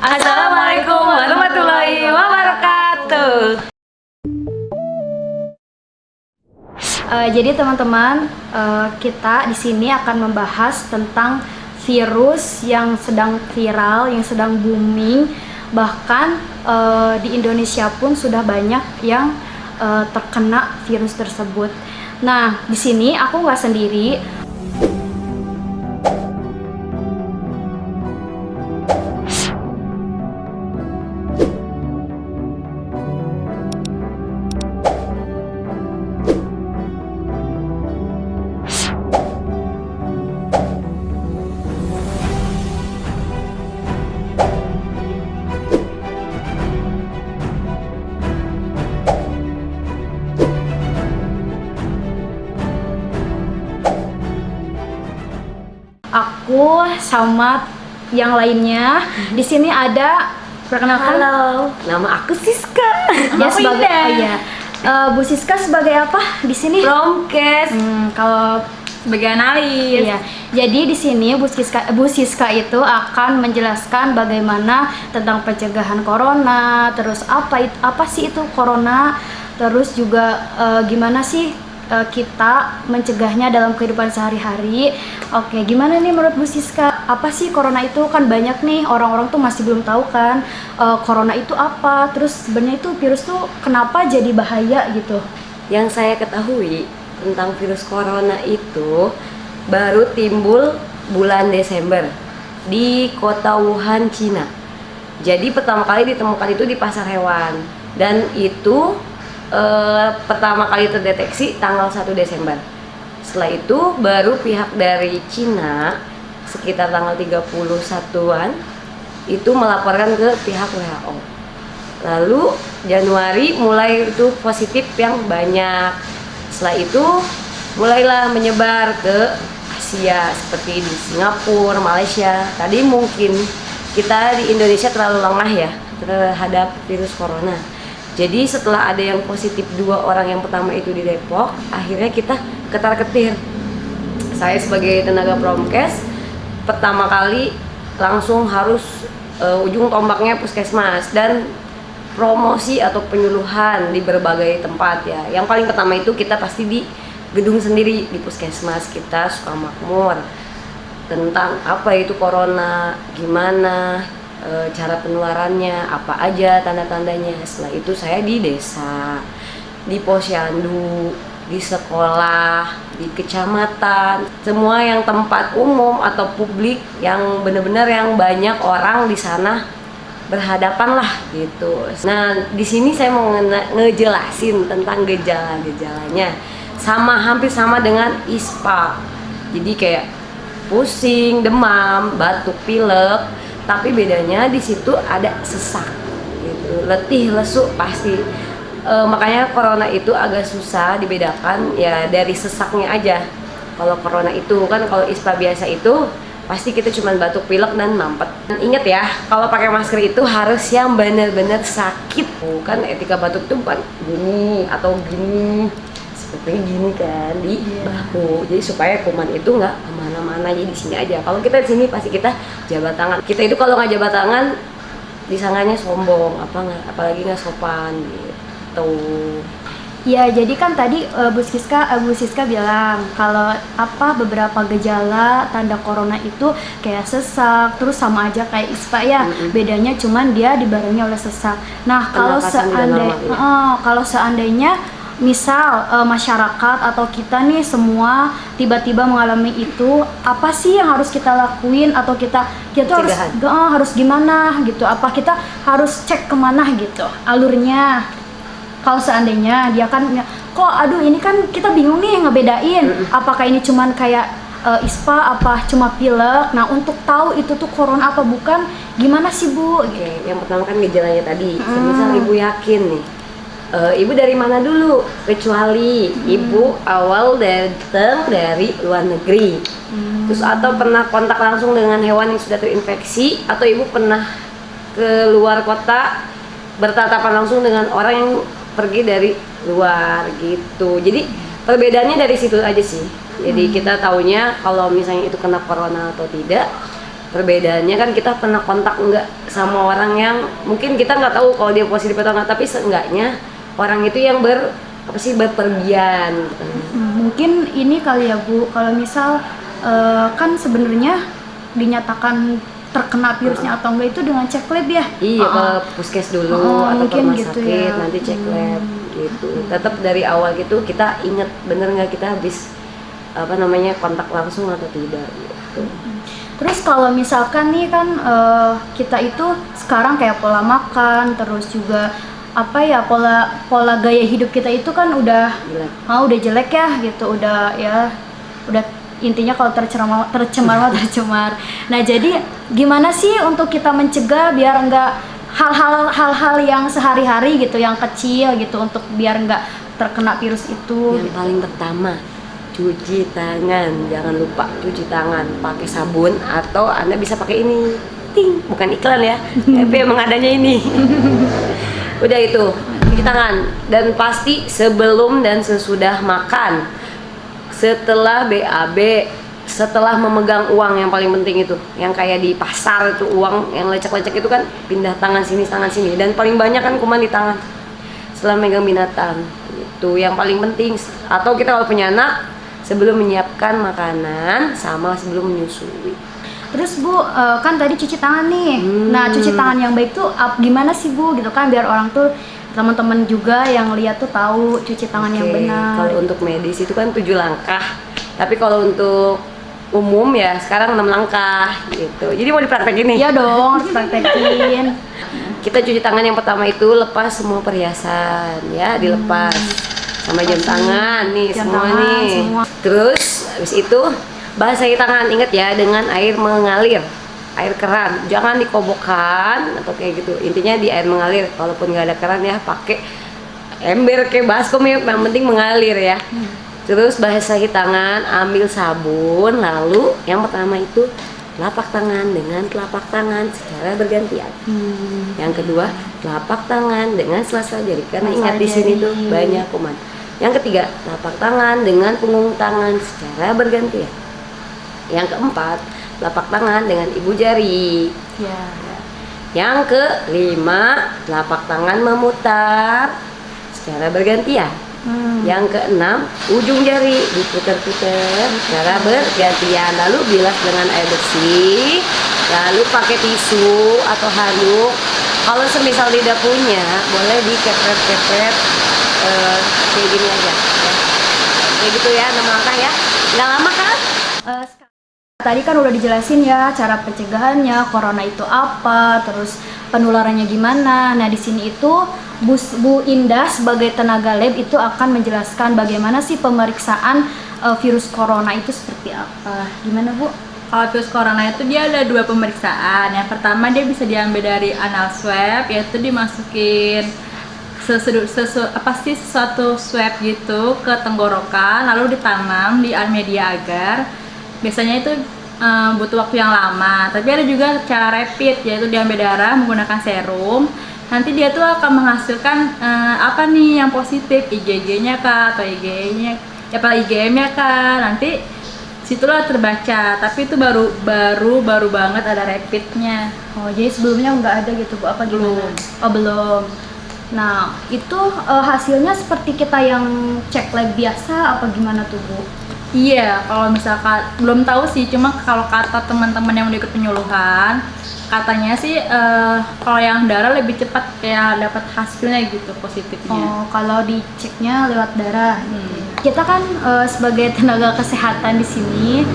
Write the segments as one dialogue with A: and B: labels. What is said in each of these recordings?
A: Assalamualaikum warahmatullahi wabarakatuh.
B: Jadi teman-teman, kita di sini akan membahas tentang virus yang sedang viral, yang sedang booming. Bahkan di Indonesia pun sudah banyak yang terkena virus tersebut. Nah, di sini aku nggak sendiri. Aku sama yang lainnya. Di sini ada, perkenalkan.
A: Halo, nama aku Siska.
B: Ya, sebagai Bu Siska sebagai apa di sini?
A: Promkes.
B: Kalau
A: Sebagai analis.
B: iya, jadi di sini Bu Siska itu akan menjelaskan bagaimana tentang pencegahan corona, terus apa sih itu corona, terus juga gimana sih kita mencegahnya dalam kehidupan sehari-hari. Oke, gimana nih menurut Bu Siska? Apa sih corona itu? Kan banyak nih orang-orang tuh masih belum tahu kan corona itu apa. Terus sebenarnya itu virus tuh kenapa jadi bahaya gitu?
A: Yang saya ketahui tentang virus corona itu baru timbul bulan Desember di kota Wuhan, Cina. Jadi pertama kali ditemukan itu di pasar hewan, dan itu pertama kali terdeteksi tanggal 1 Desember. Setelah itu baru pihak dari Cina sekitar tanggal 31-an itu melaporkan ke pihak WHO. Lalu Januari mulai itu positif yang banyak. Setelah itu mulailah menyebar ke Asia seperti di Singapura, Malaysia. Tadi mungkin kita di Indonesia terlalu lengah ya terhadap virus corona. Jadi setelah ada yang positif 2 orang yang pertama itu di Depok, akhirnya kita ketar-ketir. Saya sebagai tenaga Promkes pertama kali langsung harus ujung tombaknya puskesmas dan promosi atau penyuluhan di berbagai tempat ya. Yang paling pertama itu kita pasti di gedung sendiri di puskesmas kita Sukamakmur, tentang apa itu corona, gimana cara penularannya, apa aja tanda-tandanya. Setelah itu saya di desa, di posyandu, di sekolah, di kecamatan, semua yang tempat umum atau publik yang benar-benar yang banyak orang di sana berhadapan lah gitu. Nah, di sini saya mau ngejelasin tentang gejala-gejalanya. Hampir sama dengan ISPA. Jadi kayak pusing, demam, batuk, pilek, tapi bedanya di situ ada sesak gitu. Letih, lesu pasti. Makanya corona itu agak susah dibedakan ya dari sesaknya aja. Kalau corona itu kan, kalau ISPA biasa itu pasti kita cuma batuk, pilek, dan mampet. Dan ingat ya, kalau pakai masker itu harus yang benar-benar sakit. Bukan etika batuk itu bukan gini atau gini, seperti gini kan di bahu. Jadi supaya kuman itu nggak kemana-mana, jadi di sini aja. Kalau kita di sini pasti kita jabat tangan. Kita itu kalau nggak jabat tangan disangkanya sombong, apalagi nggak sopan gitu.
B: Ya, jadi kan tadi Bu Siska bilang kalau beberapa gejala tanda corona itu kayak sesak, terus sama aja kayak ISPA ya. Bedanya cuman dia dibarengi oleh sesak. Nah, kalau seandainya misal masyarakat atau kita nih semua tiba-tiba mengalami itu, apa sih yang harus kita lakuin, atau kita harus gimana gitu? Apa kita harus cek kemana gitu alurnya? Kalau seandainya dia kan ini kan kita bingung nih ngebedain apakah ini cuman kayak ISPA apa cuma pilek. Nah, untuk tahu itu tuh corona apa bukan, gimana sih Bu?
A: Oke, yang pertama kan gejalanya tadi. Misal ibu yakin nih, ibu dari mana dulu? Kecuali ibu awal datang dari luar negeri, terus atau pernah kontak langsung dengan hewan yang sudah terinfeksi, atau ibu pernah ke luar kota bertatapan langsung dengan orang yang pergi dari luar gitu. Jadi perbedaannya dari situ aja sih. Jadi kita taunya kalau misalnya itu kena corona atau tidak Perbedaannya kan kita pernah kontak enggak sama orang yang mungkin kita nggak tahu kalau dia positif atau enggak, tapi seenggaknya orang itu yang berpergian gitu.
B: Mungkin ini kali ya Bu, kalau misal kan sebenarnya dinyatakan terkena virusnya atau enggak itu dengan cek lab ya?
A: Iya, ke puskes dulu atau ke rumah
B: gitu
A: sakit
B: ya.
A: nanti cek lab gitu. Tetap dari awal gitu kita inget bener nggak kita habis kontak langsung atau tidak gitu.
B: Terus kalau misalkan nih kan kita itu sekarang kayak pola makan, terus juga pola gaya hidup kita itu kan udah udah jelek ya gitu, udah intinya kalau tercemar. Nah jadi gimana sih untuk kita mencegah biar enggak hal-hal yang sehari-hari gitu yang kecil gitu untuk biar enggak terkena virus itu?
A: Yang paling pertama, cuci tangan, jangan lupa cuci tangan pakai sabun atau Anda bisa pakai ini, bukan iklan ya, tapi emang adanya ini. Udah itu, cuci tangan dan pasti sebelum dan sesudah makan, setelah BAB, setelah memegang uang yang paling penting itu, yang kayak di pasar itu uang yang lecek-lecek itu kan pindah tangan sini dan paling banyak kan kuman di tangan setelah megang binatang itu yang paling penting. Atau kita kalau punya anak sebelum menyiapkan makanan sama sebelum menyusui.
B: Terus Bu, kan tadi cuci tangan nih. Nah, cuci tangan yang baik tuh gimana sih Bu gitu kan biar orang tuh teman-teman juga yang lihat tuh tahu cuci tangan yang benar.
A: Kalau untuk medis itu kan 7 langkah. Tapi kalau untuk umum ya sekarang 6 langkah gitu. Jadi mau dipraktekin nih?
B: Iya dong, harus praktekin.
A: Kita cuci tangan yang pertama itu lepas semua perhiasan ya, dilepas. Sama jam tangan nih, semua nih. Terus habis itu basahi tangan, inget ya, dengan air mengalir, air keran, jangan dikobokkan atau kayak gitu. Intinya di air mengalir, walaupun nggak ada keran ya pakai ember kayak baskom ya, yang penting mengalir ya. Terus basahi tangan, ambil sabun, lalu yang pertama itu telapak tangan dengan telapak tangan secara bergantian. Yang kedua telapak tangan dengan sela-sela jari, karena ingat di sini tuh banyak kuman. Yang ketiga, telapak tangan dengan punggung tangan secara bergantian. Yang keempat, telapak tangan dengan ibu jari. Yang kelima, telapak tangan memutar secara bergantian. Yang keenam, ujung jari diputar-putar secara bergantian. Lalu bilas dengan air bersih. Lalu pakai tisu atau handuk. Kalau semisal tidak punya, boleh dikepret-kepret kayak gini aja ya. Kayak gitu ya, 6 langkah ya. Nggak lama kan?
B: Tadi kan udah dijelasin ya cara pencegahannya, corona itu apa, terus penularannya gimana. Nah di sini itu Bu Indah sebagai tenaga lab itu akan menjelaskan bagaimana sih pemeriksaan virus corona itu seperti apa. Gimana Bu?
C: Kalau virus corona itu dia ada 2 pemeriksaan. Yang pertama dia bisa diambil dari anal swab, yaitu dimasukin sesuatu swab gitu ke tenggorokan, lalu ditanam di media agar. Biasanya itu butuh waktu yang lama. Tapi ada juga cara rapid, yaitu diambil darah menggunakan serum. Nanti dia tuh akan menghasilkan apa nih yang positif, IgG-nya kah atau IgM-nya kah. Nanti situlah terbaca. Tapi itu baru banget ada rapidnya.
B: Oh jadi sebelumnya nggak ada gitu Bu? Apa gimana? Oh belum. Nah itu hasilnya seperti kita yang cek lab biasa apa gimana tuh Bu?
C: Iya, kalau misalkan belum tahu sih, cuma kalau kata teman-teman yang udah ikut penyuluhan, katanya sih kalau yang darah lebih cepat kayak dapat hasilnya gitu, positifnya.
B: Oh, kalau diceknya lewat darah. Kita kan sebagai tenaga kesehatan di sini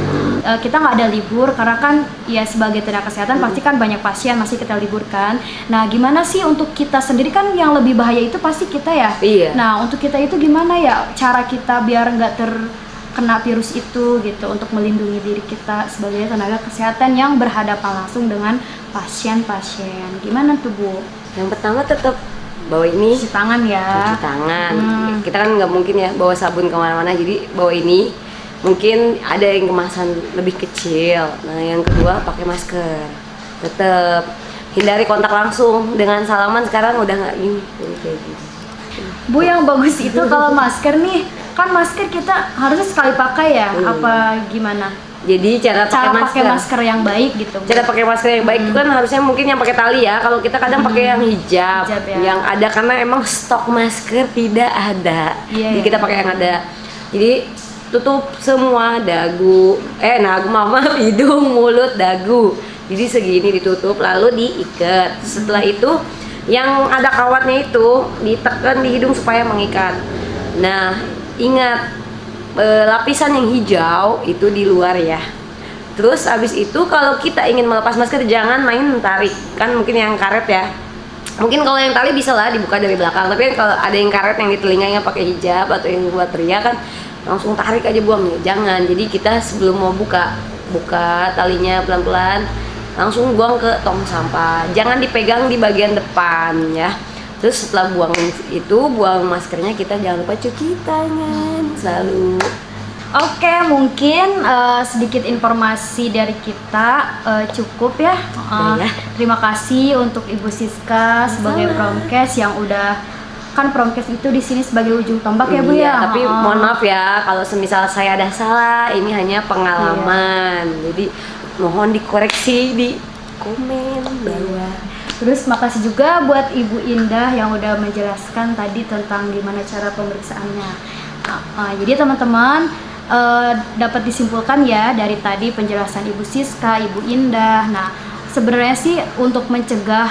B: kita nggak ada libur karena kan ya sebagai tenaga kesehatan pasti kan banyak pasien masih kita liburkan. Nah, gimana sih untuk kita sendiri kan yang lebih bahaya itu pasti kita ya.
A: Iya.
B: Nah, untuk kita itu gimana ya cara kita biar nggak terkena virus itu gitu untuk melindungi diri kita sebagai tenaga kesehatan yang berhadapan langsung dengan pasien-pasien. Gimana tuh Bu?
A: Yang pertama tetap bawa ini,
B: Cuci tangan ya.
A: cuci tangan. Kita kan nggak mungkin ya bawa sabun kemana-mana, jadi bawa ini. Mungkin ada yang kemasan lebih kecil. Nah, yang kedua pakai masker. Tetap hindari kontak langsung. Dengan salaman sekarang udah nggak gini, jadi kayak gini.
B: Bu, yang bagus itu kalau masker nih, kan masker kita harusnya sekali pakai ya, apa gimana?
A: Jadi cara pakai
B: masker yang baik gitu.
A: Cara pakai masker yang baik itu kan harusnya mungkin yang pakai tali ya. Kalau kita kadang pakai yang hijab
B: ya.
A: yang ada karena emang stok masker tidak ada. Jadi kita pakai yang ada. Jadi tutup semua dagu, hidung, mulut, dagu. Jadi segini ditutup lalu diikat. Setelah itu yang ada kawatnya itu ditekan di hidung supaya mengikat. Nah, ingat lapisan yang hijau itu di luar ya. Terus abis itu kalau kita ingin melepas masker jangan main tarik, kan mungkin yang karet ya. Mungkin kalau yang tali bisa lah dibuka dari belakang, tapi kalau ada yang karet yang di telinganya pakai hijab atau yang buat pria kan langsung tarik aja buangnya. Jangan. Jadi kita sebelum mau buka talinya pelan-pelan, langsung buang ke tong sampah. Jangan dipegang di bagian depan ya. Terus setelah buang maskernya, kita jangan lupa cuci tangan selalu.
B: Oke, mungkin sedikit informasi dari kita cukup ya. Terima kasih untuk Ibu Siska sebagai Promkes yang udah, kan Promkes itu di sini sebagai ujung tombak ya Bu ya.
A: Tapi mohon maaf ya kalau semisal saya ada salah, ini hanya pengalaman. Jadi mohon dikoreksi di komen bawah.
B: Terus makasih juga buat Ibu Indah yang udah menjelaskan tadi tentang gimana cara pemeriksaannya. Jadi teman-teman dapat disimpulkan ya dari tadi penjelasan Ibu Siska, Ibu Indah. Nah, sebenarnya sih untuk mencegah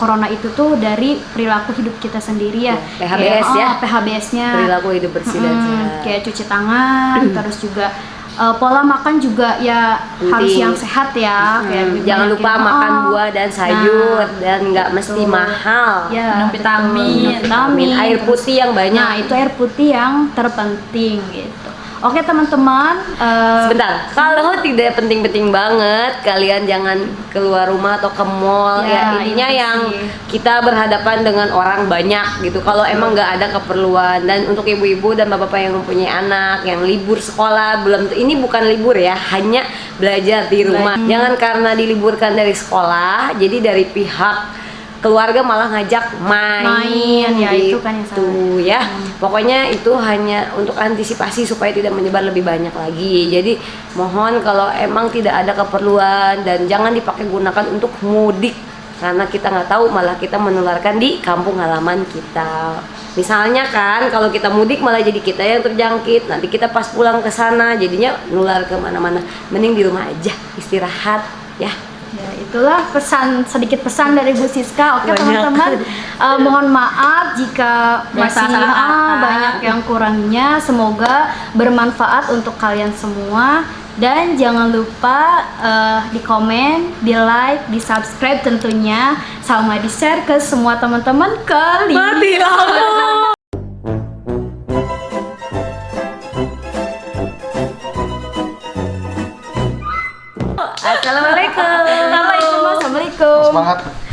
B: corona itu tuh dari perilaku hidup kita sendiri ya.
A: PHBS ya.
B: PHBS-nya.
A: Perilaku hidup bersih dan sehat.
B: Kayak cuci tangan, terus juga pola makan juga ya harus yang sehat ya.
A: Jangan lupa makan buah dan sayur dan nggak mesti mahal.
B: Ya,
C: minum vitamin,
A: air putih yang banyak.
B: Nah, itu air putih yang terpenting gitu. Oke teman-teman,
A: sebentar. Kalau tidak penting-penting banget, kalian jangan keluar rumah atau ke mall. Ya intinya yang kita berhadapan dengan orang banyak gitu. Kalau emang nggak ada keperluan, dan untuk ibu-ibu dan bapak-bapak yang mempunyai anak yang libur sekolah, ini bukan libur ya, hanya belajar di rumah. Jangan karena diliburkan dari sekolah, jadi dari pihak keluarga malah ngajak main
B: ya
A: gitu,
B: itu kan yang salah.
A: Ya. Pokoknya itu hanya untuk antisipasi supaya tidak menyebar lebih banyak lagi. Jadi mohon kalau emang tidak ada keperluan, dan jangan dipakai gunakan untuk mudik karena kita nggak tahu malah kita menularkan di kampung halaman kita. Misalnya kan kalau kita mudik malah jadi kita yang terjangkit, nanti kita pas pulang ke sana jadinya nular ke mana-mana. Mending di rumah aja istirahat ya.
B: Ya, itulah sedikit pesan dari Bu Siska. Oke teman-teman, mohon maaf jika masih banyak yang kurangnya. Semoga bermanfaat untuk kalian semua. Dan jangan lupa di komen, di like, di subscribe tentunya, sama di share ke semua teman-teman
A: Mati lampu.
B: Assalamualaikum.
A: Assalamualaikum.
B: Assalamualaikum.
D: Semangat.